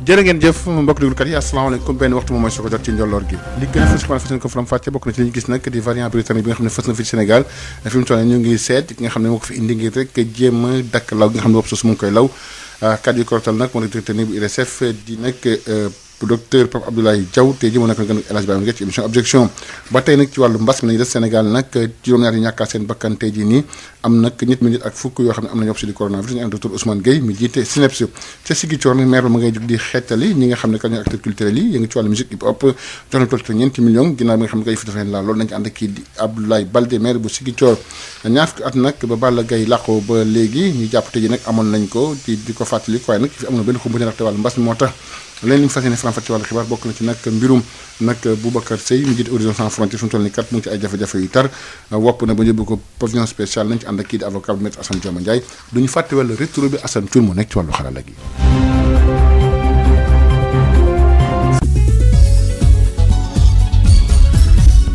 jërë ngeen jëf mbokk déglukat yi asalaamaaleykum benn waxtu moom mooy soo ko jot ci njolloor gi li gën a fës fas ko faram fàcce bokk na ci li ñu gis nag di variant britannique bi nga xam ne fës na fi ci Sénégal fi mu toll ñu ngi seet ki nga xam ne moo ko fi indi ngir rek jéem a dakk law gi nga xam ne wopp su mu ngi koy law kàddu yu kortal nag moo nekk directeur bu IRESSEF di nag docteur Pape Abdoulaye Diaw tey ji moo nekk gën El Hadj Ba ci émission objection ba tey nag ci wàllu mbas mi nañu des Sénégal nag juróom-ñaar yi ñàkkaa seen bakkan tey ji nii am nag ñett minutes ak fukk yoo xam ne am nañu opsi di coronavirus ñu am docteur Ousmane Gueye mi jiite SNEIPS ca Ziguinchor nag maire ba ma ngay jóg di xeetali ñi nga xam ne kat ñooy acteurs culturels yi yëngu ci wàllu musique hip hop jox na toll ci ñeenti millions ginnaaw bi nga xam ne kay fi dafa leen laal loolu nañu ci ànd ak kii di Abdoulaye Baldé maire bu Ziguinchor ñaar fukki at nag ba Balla Gaye làqoo ba léegi ñu jàpp tey ji nag amoon nañ ko di ko fàttali waaye nag fi amoon na benn xumbu ndaxte wàllu mbas mi moo tax leen li ñu fas yéene faram-fàcce ci wàllu xibaar bokk na ci nag mbirum nag Boubacar Seye mu jiite Horizon Sans Frontières fu mu toll nii kat mu ngi ci ay jafe-jafe yu tar wopp na ba yóbbu ko pavillon spécial nañ ci ànd ak kii di avocat bu maître Assane Dioma Ndiaye du ñu fàtte wàllu retour bi Assane Thioune moo nekk ci wàllu xarala gi.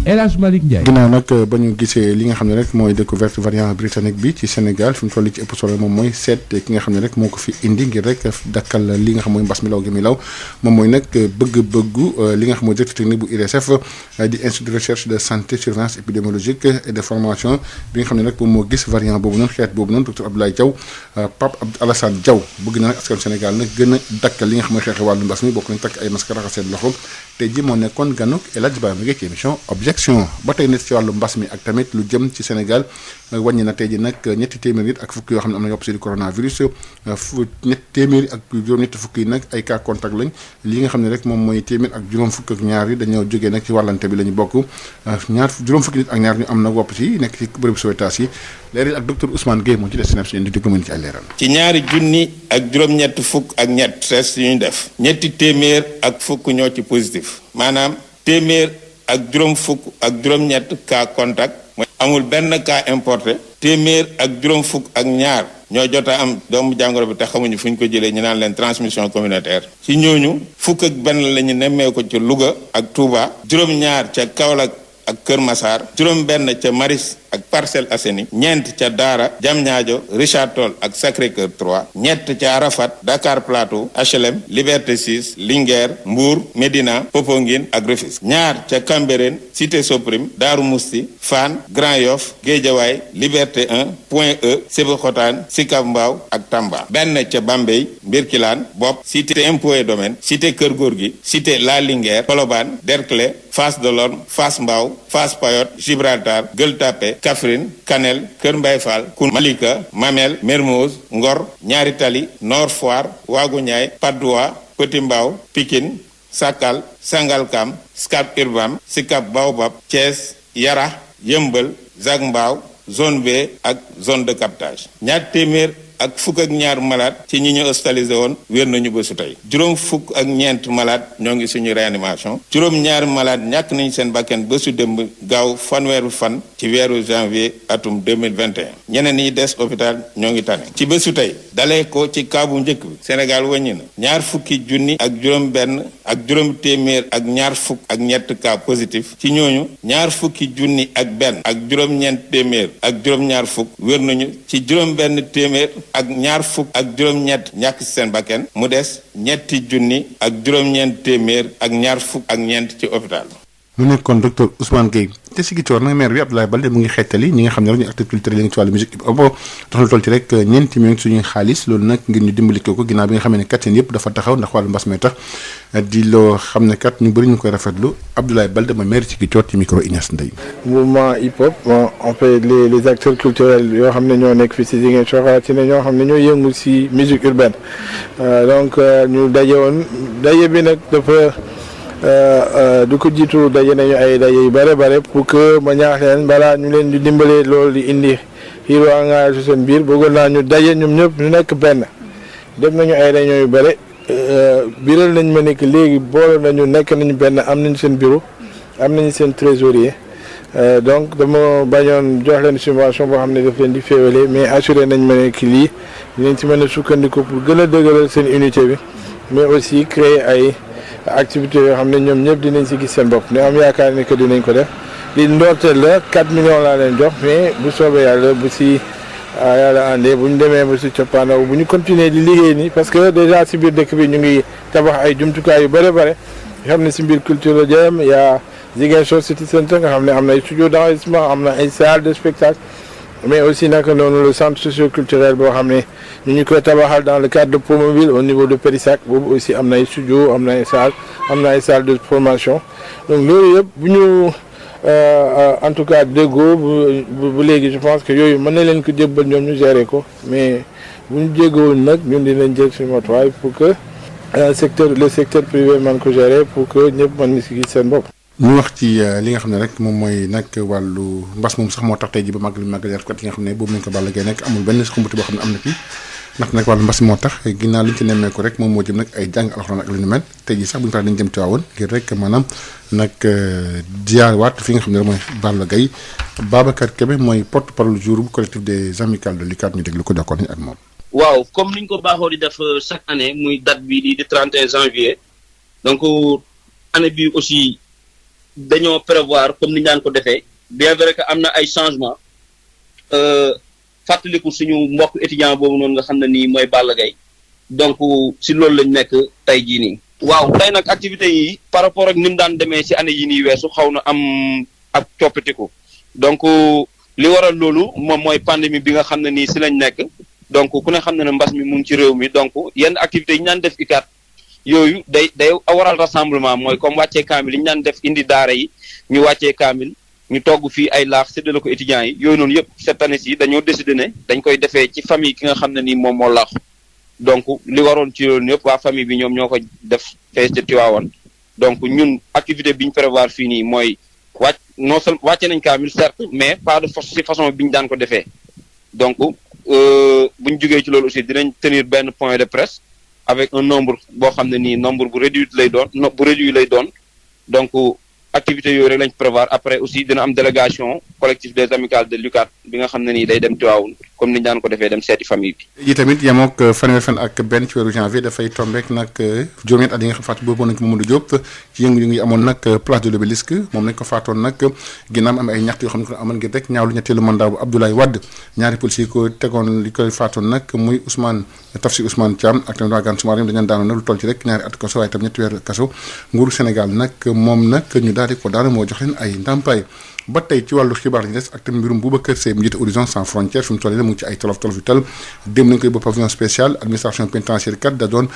El Hadj Malick Ndiaye. ginnaaw nag ba ñu gisee li nga xam ne rek mooy découverte variant britannique bi ci Sénégal fi mu toll ci ëpp solo moom mooy seet ki nga xam ne rek moo ko fi indi ngir rek dakkal li nga xam mooy mbas mi law gi mi law moom mooy nag bëgg-bëggu li nga xam mooy directeur technique bu IRESSEF di institut de recherche de santé surveillance épidémiologique et de formation bi nga xam ne nag moom moo gis variant boobu noonu xeet boobu noonu docteur Abdoulaye Diaw Pape Alassane Diaw bëgg na nag askan Sénégal nag gën a dakkal li nga xam mooy xeexe wàllu mbas mi bokk nañ takk ay masque raxas seen loxo tey ji moo nekkoon ganuk El Hadj Ba mi ngi ci émission objection ba tey nekk ci wàllu mbas mi ak tamit lu jëm ci Sénégal wàññi na tey ji nag ñetti téeméer nit ak fukk yoo xam ne am nañu opsi di coronavirus ñetti téeméeri ak juróom-ñetti fukk yi nag ay cas contact lañ li nga xam ne rek moom mooy téeméer ak juróom fukk ak ñaar yi dañoo jógee nag ci wàllante bi la ñu bokk juróom fukki nit ak ñaar ñu am nag wopp ci nekk ci bërëb Sowétas yi leeral ak docteur Ousmane Gueye moo ci des SNEIPS di déglu mën ci ay leeral ci ñaari junni ak juróom-ñett fukk ak ñett test yu ñu def ñetti téeméer ak fukk ñoo ci positif maanaam téeméer ak juróom fukk ak juróom-ñett cas contact mooy amul benn cas importé téeméer ak juróom fukk ak ñaar ñoo jot a am doomu jàngoro bi te xamuñu fu ñu ko jëlee ñu naan leen transmission communautaire ci ñooñu fukk ak benn la ñu nemmee ko ci Louga ak Touba juróom-ñaar ca Kaolack ak Kër Massar juróom benn ca Maris ak Parcelles Assainies ñeent ca Daara Diamniadio Richard Toll ak Sacré-Cœur 3 ñett ca Arafat Dakar Plateau HLM Liberté 6 Linguère Mbour Médina Popenguine ak Rufisque ñaar ca Cambérène Cité Soprim Darou Mousti Fann Grand Yoff Guédiawaye Liberté 1 Point E Sébikotane Sicap Mbao ak Tamba benn ca Bambey Birkilane Bopp Cité Impôts et Domaines Cité Kër Gorgui Cité La Linguère Colobane Derklé Fass Delorme Fass Mbao Fass Payotte Gibraltar Gueule Tapée Kaffrine Kanel Kër Mbaye Fall Koun Malika Mamel Mermoz Ngor Ñaari Tali Nord Foire Waagu Ñaay Patte d'Oie Petit Mbao Pikine Sakal Sangalkam Scat Urbam Sicap Baobab Thiès Yara Yeumbeul Zac Mbao zone B ak zone de captage ñaar téeméer ak fukk ak ñaar malade ci ñi ñu hospitalisé woon wér nañu bésu tey juróom fukk ak ñeent malade ñoo ngi suñu réanimation juróom-ñaari malade ñàkk nañu seen bakkan bésu démb gaaw fanweeru fan ci weeru janvier atum 2021 ñeneen ñi des hôpital ñoo ngi tane ci bésu tey dalee ko ci cas bu njëkk bi Sénégal wàññi na ñaar fukki junni ak juróom benn ak juróom téeméer ak ñaar fukk ak ñett cas positif ci ñooñu ñaar fukki junni ak benn ak juróom-ñeent téeméer ak juróom-ñaar fukk wér nañu ci juróom benn téeméer ak ñaar fukk ak juróom-ñett ñàkk ci seen bakkan mu des ñetti junni ak juróom-ñeent téeméer ak ñaar fukk ak ñeent ci hôpital. mu nekkoon docteur Ousmane Gueye te Ziguinchor nag maire bi Abdoulaye Baldé mu ngi xeetali ñi nga xam ne rek ñu acteurs culturels yi ngi ci wàllu musique hip hop tax na toll ci rek ñeenti millions suñuy xaalis loolu nag ngir ñu dimbali ko ginnaaw bi nga xam ne kat seen yëpp dafa taxaw ndax wàllu mbas mee tax di loo xam ne kat ñu bëri ñu koy rafetlu Abdoulaye Baldé ma maire Ziguinchor ci micro Ignace Ndeye. mouvement hip hop en fait les acteurs culturels yoo xam ne ñoo nekk fii si Ziguinchor ci ne ñoo xam ne ñoo yëngu si musique urbaine donc ñu daje woon daje bi nag dafa. du ko jiitu daje nañu ay daje yu bare pour que ma ñaax leen balaa ñu leen di dimbalee loolu di indi xiiro engagé seen biir bëggoon naa ñu daje ñoom ñëpp ñu nekk benn def nañu ay réunion yu bare biral nañ ma nekk léegi boole nañu nekk nañu benn am nañu seen bureau am nañu seen trésorier donc dama bañoon jox leen subvention boo xam ne daf leen di féewale mais assuré nañ ma nekk lii dinañ ci mën a sukkandiku pour gën a dëgëral seen unité bi mais aussi créer ay activités yoo xam ne ñoom ñëpp dinañ si gis seen bopp ñu am yaakaar ne que dinañ ko def li ndoorteel la 4 millions laa leen jox mais bu soobee yàlla bu si yàlla àndee bu ñu demee ba si coppaandaw bu ñu continuer di liggéey nii parce que déjà si biir dëkk bi ñu ngi tabax ay jumtukaay yu bëri bëri nga xam ne si mbir culture la jëm y a Ziguinchor City Center nga xam ne am na ay studio d'enregistrement am na ay salle de spectacle mais aussi naka noonu le centre socio-culturel boo xam ne ñu koy tabaxal dans le cadre de Promoville au niveau de Périssac boobu aussi am na ay studio am na ay salle de formation donc loolu yëpp bu ñu en tout cas déggoo bu léegi je pense que yooyu mën na leen ko jébbal ñoom ñu gérer ko mais bu ñu jéggoo nag ñun dinañ jël suñu matuwaay pour que le secteur privé mën ko gérer pour que ñëpp mën ni si gis seen bopp. ñu wax ci li nga xam ne rek moom mooy nag wàllu mbas moom sax moo tax tey ji ba màggal yarkat yi nga xam ne boobu nañ ko Balla Gaye nekk amul benn xumbati boo xam ne am na fi ndax nag wàllu mbas moo tax ginnaaw li ñu ci nemmeeku rek moom moo jëm nag ay jàng alxuraan ak lu ñu mel tey ji sax bu ñu paree dañu jëm Tiwaawoon ngir rek maanaam nag ziyaarwaat fi nga xam ne rek mooy Balla Gaye Babacar Kébé mooy porte-parole jour bu collectif des amicales de l'UCAD ñu déglu ko jokkoon nañu ak moom. waaw comme niñ ko baaxoo di def chaque année muy date bi di 31 janvier donc année bi aussi dañoo prévoir comme ni ñu daan ko defee bien vrai que am na ay changement fàttaliku suñu mbokk étudiant boobu noonu nga xam ne nii mooy Balla Gaye donc si loolu lañ nekk tey jii nii. waaw tey nag activités yi par rapport ak ni mu daan demee si année yi nii weesu xaw na am ak coppitiku donc li waral loolu moom mooy pandémie bi nga xam ne nii si lañ nekk donc ku ne xam ne ne mbas mi mu ngi ci réew mi donc yenn activités yi ñu daan def UCAD yooyu day waral rassemblement mooy comme wàccee kaamil yi ñu daan def indi daara yi ñu wàccee kaamil ñu togg fii ay laax séddale ko étudiants yi yooyu noonu yëpp cette année ci dañoo décidé ne dañ koy defee ci famille ki nga xam ne nii moom moo laaxu donc li waroon ci loolu yëpp waa famille bi ñoom ñoo ko def fees ca Tiwaawan donc ñun activité bi ñu prévoir fii nii mooy non seulement wàcce nañ kaamil certes mais pas de ci façon bi ñu daan ko defee donc bu ñu jógee ci loolu aussi dinañ tenir benn point de presse avec un nombre boo xam ne nii nombre bu réduit lay doon donc activité yooyu rek lañ prévoir après aussi dina am délégation collectif des amicales de l'UCAD bi nga xam ne nii day dem Tivaouane comme ni ñu daan ko defee dem seeti famille bi. yi tamit yemook fanweer fan ak benn ci weeru janvier dafay tombeek nag juróom-ñett at yi nga xam faatu boobu nañ ko Mamadou Diop ci yëngu-yëngu yi amoon nag place de l'Obélisque moom nañ ko faatoon nag ginnaaw am ay ñaxtu yoo xam ne ko amoon ngir rek ñaaw lu ñetteelu mandat bu Abdoulaye Wade ñaari policiers yi ko tegoon li koy faatoon nag muy Tafsir Ousmane Thiam ak tamit Wagane Soumaré dañu daanoon nag lu toll ci rek ñaari at kaso waaye tam ñetti weer kaso nguuru Sénégal nag moom nag ñu daal di ko daana moo jox leen ay ndàmpaay ba tey ci wàllu xibaar yi des ak tamit mbirum Boubacar Seye mu jiite Horizon Sans Frontières fi mu toll nii mu ngi ci ay tolof yu tal dem nañu koy ba pavillon spécial administration pénitentiaire kat da doon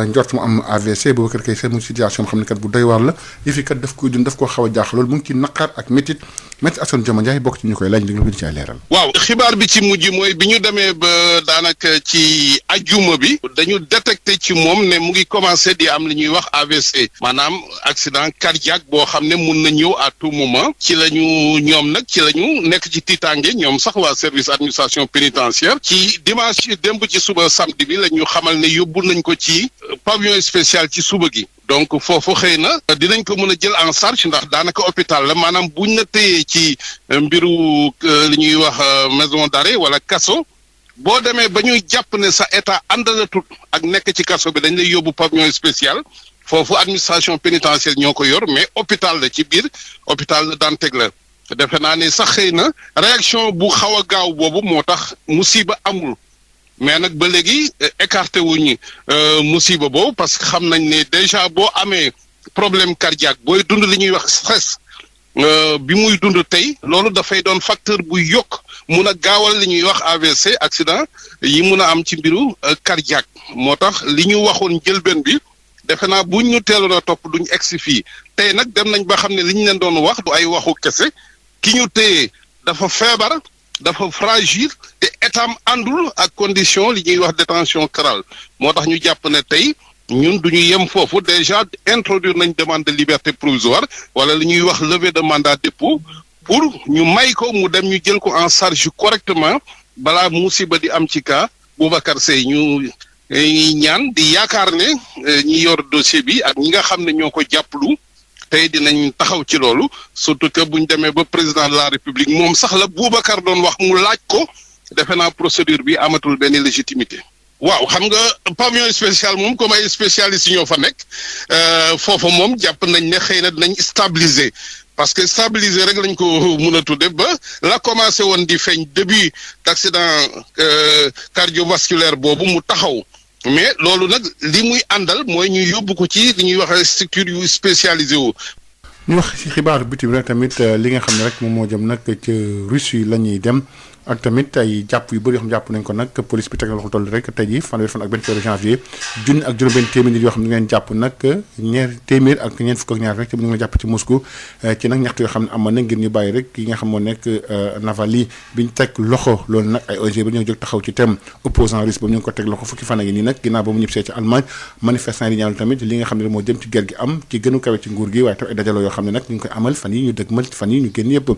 njort mu am AVC Boubacar Seye mu ngi situation boo xam ne kat bu doy waar la yëf yi kat daf koy dund daf koo xaw a jaaxal loolu mu ngi ci naqar ak métit Maître Assane Dioma Ndiaye bokk ci ñu koy laaj li nga ci ay leeral. waaw xibaar bi ci mujj mooy bi ñu demee ba daanaka ci ajjuma bi dañu détecté ci moom ne mu ngi commencé di am li ñuy wax AVC maanaam accident cardiaque boo xam ne mun na ñëw à tout moment ci la ñu ñoom nag ci la ñu nekk ci tiitaange ñoom sax waa service administration pénitentiaire ci dimanche démb ci suba samedi bi la ñu xamal ne yóbbu nañ ko ci pavillon spécial ci suba gi. donc foofu xëy na dinañ ko mën a jël en charge ndax daanaka hôpital la maanaam buñ la téyee ci mbiru li ñuy wax maison d'arrêt wala kaso boo demee ba ñuy jàpp ne sa état àndalatut ak nekk ci kaso bi dañ lay yóbbu pavillon spécial foofu administration pénitentiaire ñoo ko yor mais hôpital la ci biir hôpital la Dantec la defe naa ne sax xëy na réaction bu xaw a gaaw boobu moo tax musiba amul. mais nag ba léegi écarté wuñu musiba boobu parce que xam nañ ne déjà boo amee problème cardiaque booy dund li ñuy wax stress bi muy dund tey loolu dafay doon facteur bu yokk mun a gaawal li ñuy wax AVC accident yi mun a am ci mbiru cardiaque moo tax li ñu waxoon njëlbeen bi defe naa buñ ñu teeloon a topp duñ egsi fii tey nag dem nañ ba xam ne li ñu leen doon wax du ay waxu kese ki ñu téye dafa feebar. dafa fragile te étam àndul ak condition li ñuy wax détention chorale moo tax ñu jàpp ne tey ñun du ñu yem foofu déjà introduire nañ demande de liberté provisoire wala li ñuy wax levée de mandat dépôt pour ñu may ko mu dem ñu jël ko en charge correctement balaa musiba di am ci cas Boubacar Seye ñu ñaan di yaakaar ne ñi yor dossier bi ak ñi nga xam ne ñoo ko jàppalu tey dinañ taxaw ci loolu surtout que buñ demee ba président de la république moom sax la Boubacar doon wax mu laaj ko defe naa procédure bi amatul benn légitimité. waaw xam nga pavillon spécial moom comme ay spécialistes ñoo fa nekk foofa moom jàpp nañ ne xëy na dinañ stabiliser parce que stabiliser rek lañ ko mun a tudde ba la commencé woon di feeñ début d'accident cardiovasculaire boobu mu taxaw mais loolu nag li muy àndal mooy ñu yóbbu ko ci li ñuy wax structure yu spécialisé wu. ñu wax ci xibaaru bitim rek tamit li nga xam ne rek moom moo jëm nag ca Russie la ñuy dem ak tamit ay jàpp yu bëri yoo xam jàpp nañ ko nag police bi teg na loxo toll rek tey jii fanweeri fan ak benn weeru janvier junni ak juróom-benn téeméer nit yoo xam ne ñu ngeen jàpp nag téeméer ak ñeent fukk ak ñaar rek ci ñu ngi jàpp ci Moscou ci nag ñaxtu yoo xam ne amoon na ngir ñu bàyyi rek yi nga xam moo nekk Navalny bi ñu teg loxo loolu nag ay ONG bi ñoo jóg taxaw ci thème opposant russe boobu ñu ngi ko teg loxo fukki fan ak yi nii nag ginnaaw ba mu ñibbisee ci Allemagne manifestant yi ñaanal tamit li nga xam ne moo jëm ci guerre gi am ci gënu kawe ci nguur gi waaye tam ay dajaloo yoo xam ne nag ñu ngi koy amal fan yi ñu dëgmal fan yi ñu génn yëpp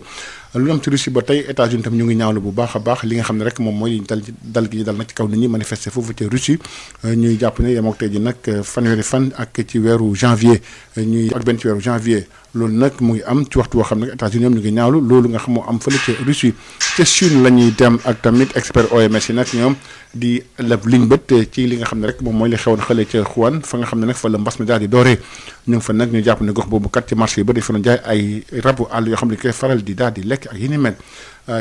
lu am ci Russie ba tey États-Unis tam ñu ngi ñaawlu bu baax a baax li nga xam ne rek moom mooy dal gi dal nag ci kaw nit ñi manifester foofu ci Russie ñuy jàpp ne yemook tey ji nag fanweeri fan ak ci weeru janvier ñuy ak benn ci weeru janvier loolu nag mu ngi am ci waxtu woo xam ne États-Unis ñoom ñu ngi ñaawlu loolu nga xam moo am fële ca Russie te Chine la ñuy dem ak tamit expert OMS yi nag ñoom di leb liñ bët ci li nga xam ne rek moom mooy li xewoon xële ca Wuhan fa nga xam ne nag fa la mbas mi daal di dooree ñu ngi fa nag ñu jàpp ne gox boobu kat ci marché yi ba dañ fa doon jaay ay rabu àll yoo xam ne koy faral di daal di lekk ak yi ni mel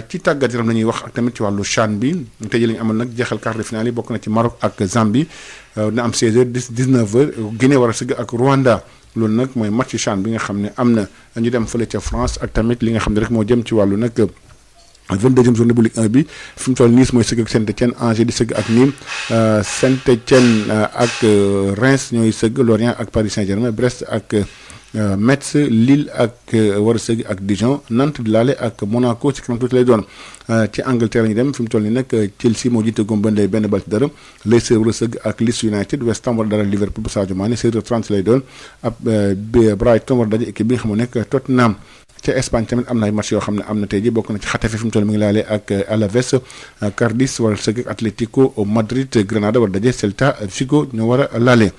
ci tàggat yaram la ñuy wax ak tamit ci wàllu CHAN bi tey jii la ñu amal nag jeexal quart de finale yi bokk na ci Maroc ak Zambie dina am 16h 19h Guinée war a sëgg ak Rwanda loolu nag mooy match CHAN bi nga xam ne am na ñu dem fële ca France ak tamit li nga xam ne rek moo jëm ci wàllu nag 22e journée bu Ligue 1 bi fi mu toll Nice mooy sëgg ak Saint-Étienne, Angers di sëgg ak Nîmes Saint-Étienne ak Reims ñooy sëgg, Lorient ak Paris Saint-Germain, Brest ak Metz, Lille ak war a sëgg ak Dijon, Nantes di laale ak Monaco ci kanam tuuti lay doon. ci Angleterre ñu dem fi mu toll nii nag Chelsea moo jiite Burnley benn bal ci dara, Leicester war a sëgg ak Leeds United, West Ham war a dara Liverpool bu Sadio Mané 16h30 lay doon, ab Brighton war a daje équipe bi nga xam ne nekk Tottenham. ca Espagne tamit am na ay match yoo xam ne am na tey ji bokk na ci Xatafe fi mu toll mi ngi laale ak Alaves, Cardis war a sëgg ak Atlético Madrid, Granada war a daje Celta Vigo ñoo war a laale.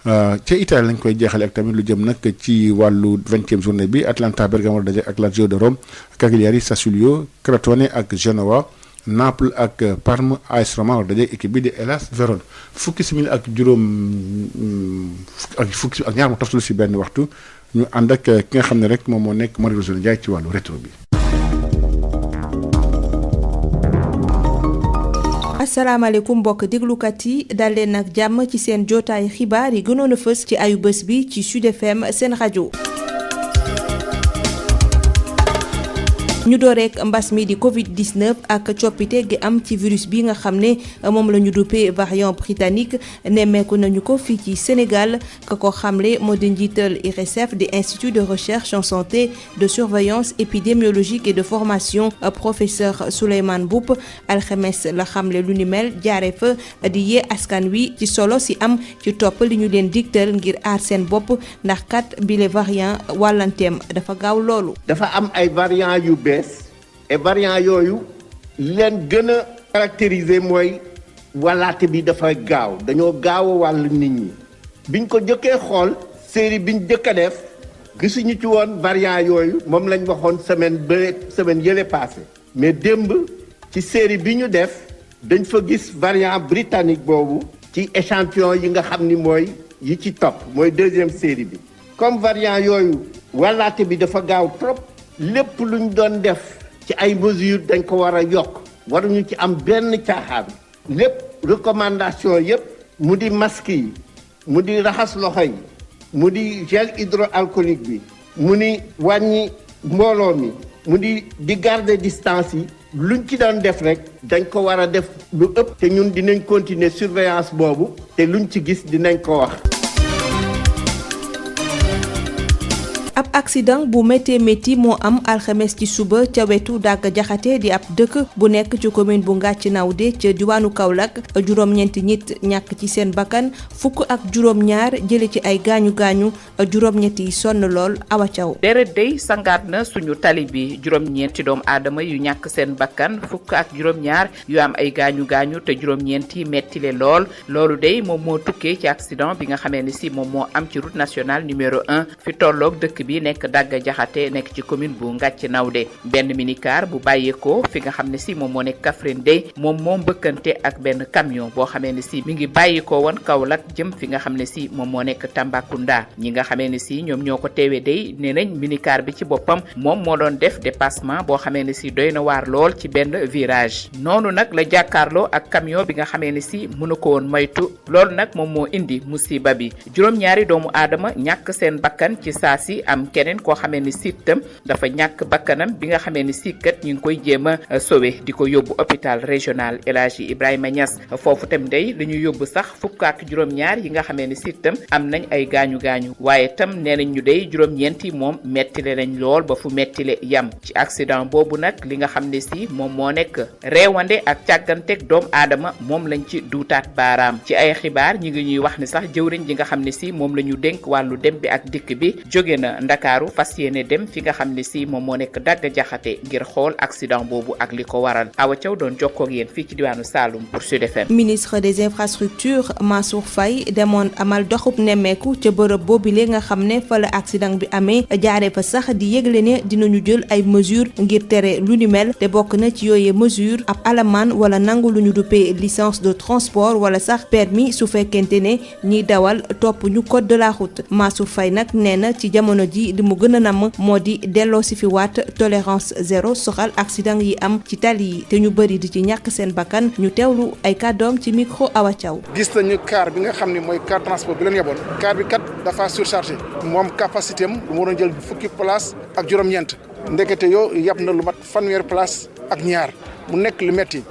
ca Italie lañ koy jeexale ak tamit lu jëm nag ci wàllu 20e journée bi, Atalanta Bergame war a daje ak Lazio de Rome, Cagliari Sassuolo, Crotone ak Genoa, Naples ak Parme, AS Roma war a daje équipe bi di Hellas Verona. fukki simili ak juróom fukki ak ñaar mu toftalu si benn waxtu ñu ànd ak ki nga xam ne rek moom moo nekk Marie Rose Ndiaye ci wàllu rétro bi. asalaamaaleykum mbokk déglukat yi dal leen nag jàmm ci seen jotaayu xibaar yi gënoon a fës ci ayu bés bi ci Sud FM seen rajo. ñu door rek mbas mi di Covid-19 ak coppite gi am ci virus bi nga xam ne moom la ñu duppee variant britannique nemmeeku nañu ko fii ci Sénégal ka ko xamle moo di njiital IRSF di Institut de recherche en santé de surveillance épidémiologique et de formation professeur Souleymane Mboup alxames la xamle lu ni mel jaare fa di yee askan wi ci solo si am ci topp li ñu leen digtal ngir aar seen bopp ndax kat bile variant wàllanteem dafa gaaw loolu. dafa am ay variant yu bees et variant yooyu leen gën a caractériser mooy wàllaate bi dafa gaaw dañoo gaaw a wàll nit ñi biñ ko jëkkee xool série biñ jëkk a def gisuñu ci woon variant yooyu moom lañ waxoon semaine yële passé mais démb ci série bi ñu def dañ fa gis variant britannique boobu ci échantillon yi nga xam ni mooy yi ci topp mooy deuxième série bi comme variant yooyu wàllaate bi dafa gaaw trop lépp luñ doon def ci ay mesures dañ ko war a yokk waruñu ci am benn caaxaan lépp recommandation yépp mu di masque yi mu di raxas loxo yi mu di gel hydroalcoolique bi mu ni wàññi mbooloo mi mu di garder distance yi luñ ci doon def rek dañ ko war a def lu ëpp te ñun dinañ continuer surveillance boobu te luñ ci gis dinañ ko wax. ab accident bu métti moo am alxames ci suba ca wetu Dagga Jaxate di ab dëkk bu nekk ci commune bu Ngàcc Nawde ca diwaanu Kaolack juróom-ñeenti nit ñàkk ci seen bakkan fukk ak juróom-ñaar jële ci ay gaañu-gaañu juróom-ñetti yi sonn lool Awa Thiaw. deret day sangaat na suñu tali bi juróom-ñeenti doomu aadama yu ñàkk seen bakkan fukk ak juróom-ñaar yu am ay gaañu-gaañu te juróom-ñeenti mettile lool loolu day moom moo tukkee ci accident bi nga xamee ni si moom moo am ci route nationale numéro 1 fi tolloog dëkk bi nekk Dagga Jaxate nekk ci commune bu Ngàcc Nawde benn minicar bu bàyyeekoo fi nga xam ne si moom moo nekk Kaffrine day moom moo mbëkkante ak benn camion boo xamee ne si mi ngi bàyyikoo woon Kaolack jëm fi nga xam ne si moom moo nekk Tambacounda ñi nga xamee ne si ñoom ñoo ko teewee day nee nañ minicar bi ci boppam moom moo doon def dépassement boo xamee ne si doy na waar lool ci benn virage noonu nag la jàkkaarloo ak camion bi nga xamee ne si mënu ko woon moytu loolu nag moom moo indi musiba bi juróom-ñaari doomu aadama ñàkk seen bakkan ci saa si am keneen koo xamee ni siitam dafa ñàkk bakkanam bi nga xamee ni sikkat ñu ngi koy jéem a sowe di ko yóbbu hôpital régional El Hadji Ibrahima Niass foofu tam day la ñu yóbbu sax fukk ak juróom-ñaar yi nga xamee ni siitam am nañ ay gaañu-gaañu waaye tam nee nañ ñu day juróom-ñeent yi moom mettile nañ lool ba fu mettile yam ci accident boobu nag li nga xam ne si moom moo nekk reewande ak càgganteeg doomu aadama moom lañ ci duutaat baaraam ci ay xibaar ñi ngi ñuy wax ni sax jëwriñ ji nga xam ne si moom la ñu dénk wàllu dem bi ak dikk bi jóge na Ndakaaru fas yéene dem fi nga xam ne si moom moo nekk Dagga Jaxate ngir xool accident boobu ak li ko waral Awa Thiaw doon jokkoo ak yéen fii ci diwaanu Saloum pour Sud FM. ministre des infrastructures Mansour Faye demoon amal doxub nemmeeku ca bërëb boobile nga xam ne fa la accident bi amee jaaree fa sax di yëgle ne dinañu jël ay mesures ngir tere lu ni mel te bokk na ci yooyee mesure ab alamaan wala nangu lu ñu duppee licence de transport wala sax permis su fekkente ne ñiy dawal topp ñu code de la route Mansour Faye nag nee na ci jamono ji li mu gën a namm moo di delloo si fi waat tolérance zéro soxal accident yi am ci tali yi te ñu bëri di ci ñàkk seen bakkan ñu teewlu ay kàddoom ci micro Awa Thiaw. gis nañu car bi nga xam ne mooy car transport bi leen yeboon car bi kat dafa surchargé moom capacité am mu waroon jël fukki place ak juróom-ñeent ndekete yoo yab na lu mat fanweer place ak ñaar mu nekk lu metti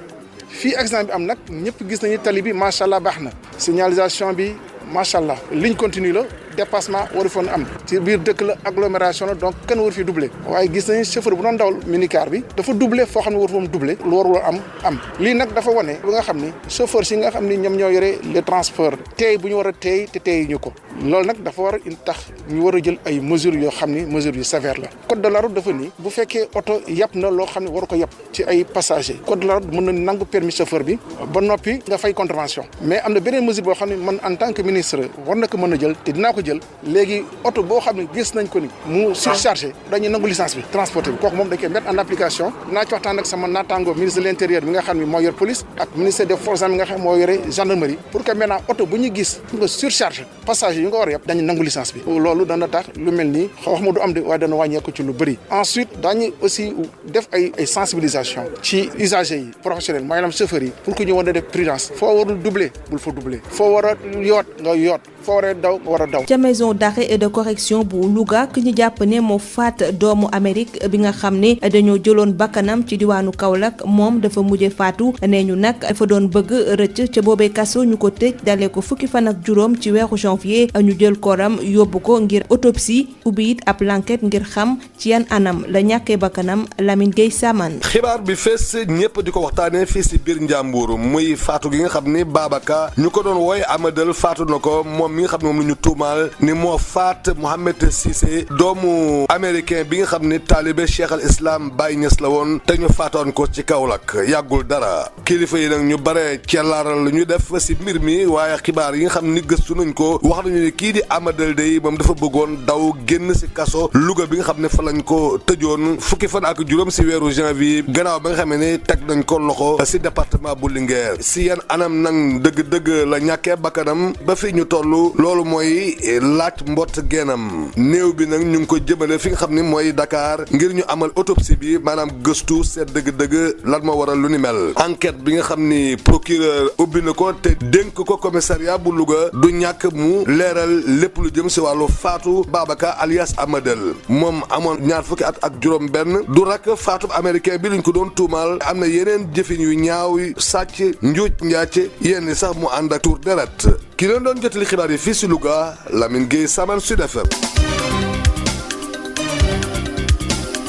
fii accident bi am nag ñëpp gis nañu tali bi macha allah baax na signalisation bi macha allah ligne continue la dépassement waru foon am ci biir dëkk la agglomération la donc kenn waru fi doublé waaye gis nañu chauffeur bu doon dawal minicar bi dafa doublé foo xam ne waru foon doublé lu warul am lii nag dafa wane ba nga xam ni chauffeur si nga xam ni ñoom ñoo yore le transport teey bu ñu war a teey te teey ñu ko loolu nag dafa war a tax ñu war a jël ay mesures yoo xam ni mesures yu sévères la code de la route dafa nii bu fekkee oto yàpp na loo xam ne waru ko yàpp ci ay passagers code de la route mën na nangu permis chauffeur bi ba noppi nga fay contravention mais am na beneen mesure boo xam ne man en tant que ministre war na ko mën a jël te dinaa ko jël léegi oto boo xam ne gis nañ ko ni mu surchargé dañuy nangu licence bi transporté bi kooku moom dañ koy mettre en application dinaa ci waxtaan ak sama naataango ministre de l'intérieur bi nga xam ne moo yor police ak ministère des forces armées bi nga xam ne moo yore gendarmerie pour que maintenant oto bu ñu gis nga surchargé passager yu nga war a yëpp dañu nangu licence bi loolu dana tax lu mel nii wax ma du am de waaye dana wàññeeku ci lu bëri ensuite dañu aussi def ay sensibilisation ci usagers yi professionnels maanaam chauffeurs yi pour que ñu war a def prudence foo warul doubler bul fa doubler foo war a yoot nga yoot foo war a daw nga war a daw. ca maison d'arrêt et de correction bu Louga ki ñu jàpp ne moo faat doomu Amérique bi nga xam ne dañoo jëloon bakkanam ci diwaanu Kaolack moom dafa mujje faatu nee ñu nag dafa doon bëgg rëcc ca boobee kaso ñu ko tëj dalee ko fukki fan ak juróom ci weeru janvier ñu jël koram yóbbu ko ngir autopsie ubbi it ab enquête ngir xam ci yan anam la ñàkkee bakkanam Lamine Gueye Samane. xibaar bi fees ñëpp di ko waxtaanee fii si biir Njàmbur muy faatu gi nga xam ni Babacar ñu ko doon wooy Amadal faatu na ko moom mi nga xam ne moom la ñu tuumaal ni moo faat Mohamed Cissé doomu américain bi nga xam ni taalibe Cheikh al Islam Baye Niass la woon te ñu faatoon ko ci Kaolack yàggul dara kilifa yi nag ñu bare ci laaral la ñu def si mbir mi waaye xibaar yi nga xam ni gëstu nañ ko wax nañu ni kii di Amadal day moom dafa bëggoon daw génn si kaso Louga bi nga xam ne fa lañ ko tëjoon fukki fan ak juróom si weeru janvier gannaaw ba nga xam ne teg nañ ko loxo si département bu Linguère si yan anam nag dëgg-dëgg la ñàkkee bakkanam ba fi ñu toll loolu mooy laaj mbott geenam néew bi nag ñu ngi ko jëmale fi nga xam ne mooy Dakar ngir ñu amal autopsie bi maanaam gëstu seet dëgg-dëgg lan moo waral lu ni mel enquête bi nga xam ni procureur ubbi na ko te dénk ko commissariat bu Louga du ñàkk mu leeral lépp lu jëm si wàllu faatu Babacar alias Amadel moom amoon ñaar fukki at ak juróom benn du rak faatu américain bi luñ ko doon tuumaal am na yeneen jëfin yu ñaaw sàcc njuuj njaac yenn sax mu ànd ak tuur deret ki leen doon jotali xibaar yi fii si Louga Lamine Gueye Samane Sud FM.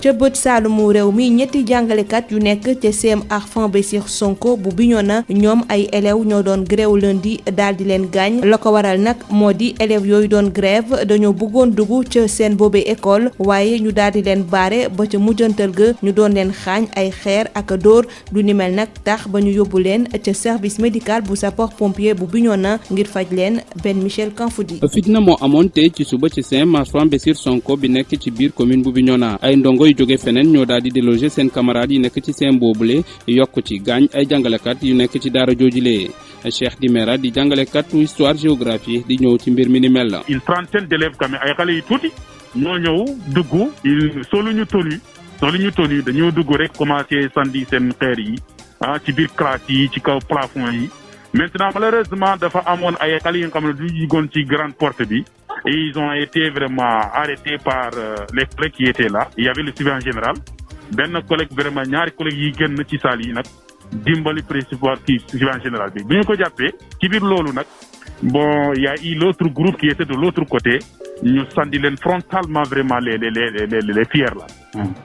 ca bët saalumu réew mi ñetti jàngalekat yu nekk ca CEM Arfan Bessir Sonko bu Bignona ñoom ay élèves ñoo doon grève lundi daal di leen gaañ la ko waral nag moo di élèves yooyu doon grève dañoo bëggoon dugg ca seen boobee école waaye ñu daal di leen baare ba ca mujjantal ga ñu doon leen xaañ ay xeer ak dóor lu ni mel nag tax ba ñu yóbbu leen ca service médical bu sapeur pompier bu Bignona ngir faj leen Ben Michel Kanfoudi. fitna moo amoon tey ci suba ci CEM Arfan Bessir Sonko bi nekk ci biir commune bu Bignona ay ndongo yu jóge feneen ñoo daal di déloger seen camarades yi nekk ci CEM boobule yokk ci gaañ ay jàngalekat yu nekk ci daara joojule Cheikh Dimera di jàngalekat histoire géographie di ñëw ci mbir mi ni mel la. une trentaine d'élèves quand même ay xale yu tuuti ñoo ñëw dugg soluñu tenue dañoo dugg rek commencé sandi seen xeer yi ci biir classe yi ci kaw plafond yi maintenant malheureusement dafa amoon ay xale yi nga xam ne du yiggoon ci grande porte bi et ils ont été vraiment arrêtés par les collègues qui étaient là. Il y avait le surveillant général benn collègue vraiment ñaari collègues yi génn ci salle yi nag dimbali principal kii surveillant général bi ñu ko jàppee ci biir loolu nag bon y a eu l'autre groupe qui était de l'autre côté ñu sandi leen frontalement vraiment les pierres là.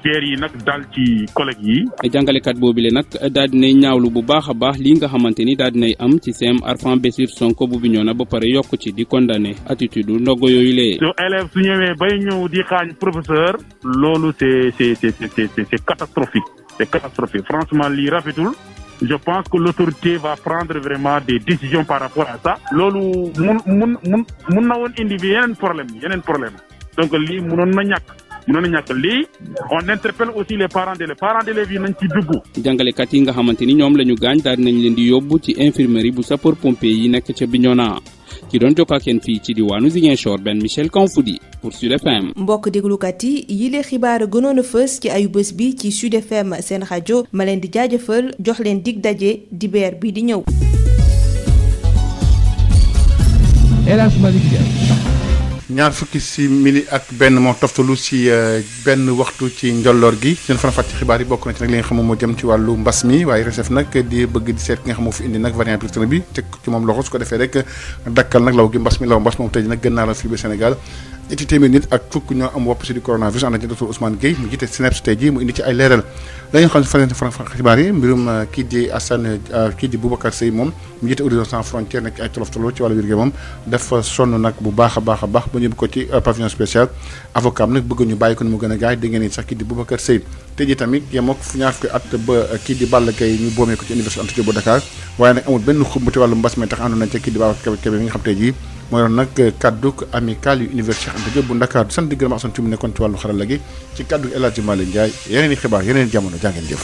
pierres yi nag dal ci collègues yi. jàngalekat boobule nag daal dinay ñaawlu bu baax a baax li nga xamante ni daal dinay am ci CEM Arfan Bessir Sonko bu Bignona ba pare yokk ci di condamné attitude ndogo yooyu lee. su élève su ñëwee bay ñëw di xaañ professeur loolu c'est catastrophique. C'est catastrophique. Franchement, lii rafetul. Je pense que l'autorité va prendre vraiment des décisions par rapport à ça. loolu mun na woon indi bi yeneen problème donc lii mënoon na ñàkk lii on interpelle aussi les parents d'élèves yi nañ ci dugg. jàngalekat yi nga xamante ni ñoom la ñu gaañ daal nañ leen di yóbbu ci infirmerie bu sapeur pompier yi nekk ca Bignona ki doon jokkoo ak yéen fii ci diwaanu Ziguinchor Ben Michel Kanfoudi pour Sud FM. mbokk déglukat yi yile xibaar gënoon a fës ci ayu bés bi ci Sud FM seen rajo ma leen di jaajëfal jox leen dig daje dibeer bi di ñëw. El Hadj Malick Ndiaye. ñaar fukki simili ak benn moo toftalu ci benn waxtu ci njolloor gi seen faram-fàcce xibaar yi bokk na ci nag li nga xam moo jëm ci wàllu mbas mi waaye RSF nag di bëgg di seet ki nga xam moo fi indi nag variant britannique bi teg ci moom loxo su ko defee rek dakkal nag law gi mbas moom tey nag gën naa la fii ba Sénégal ñetti téeméer nit ak fukk ñoo am wopp si di coronavirus ànd ak docteur Ousmane Gueye mu jiite SNEIPS tey jii mu indi ci ay leeral dañu xam ne faram-fàcce xibaar yi mbirum kii di Boubacar Seye moom mu jiite Horizon Sans Frontières nekk ay tolof-tolo ci wàllu wér-gu-yaram moom dafa sonn nag bu baax a baax ba ñu ko ci pavillon spécial avocat am nag bëgg ñu bàyyi ko ni mu gën a gaay dégg ngeen ni sax kii di Boubacar Seye tey jii tamit yem ak ñaar fukki at ba kii di Balla Gaye ñu boomee ko ci université Anta Diop bu Dakar waaye nag amul benn xub ci wàllu mbas mi tax àndoon nañ ca kii di Babacar Kébé mi nga xam tey jii mooy doon nag kaddu amical yu université Anta Diop bu Dakar sant di gërëm ak sant mu nekkoon ci wàllu xarala gi ci kaddu El Hadji Malick Ndiaye yeneen i xibaar yeneen i jamono jaa ngeen jëf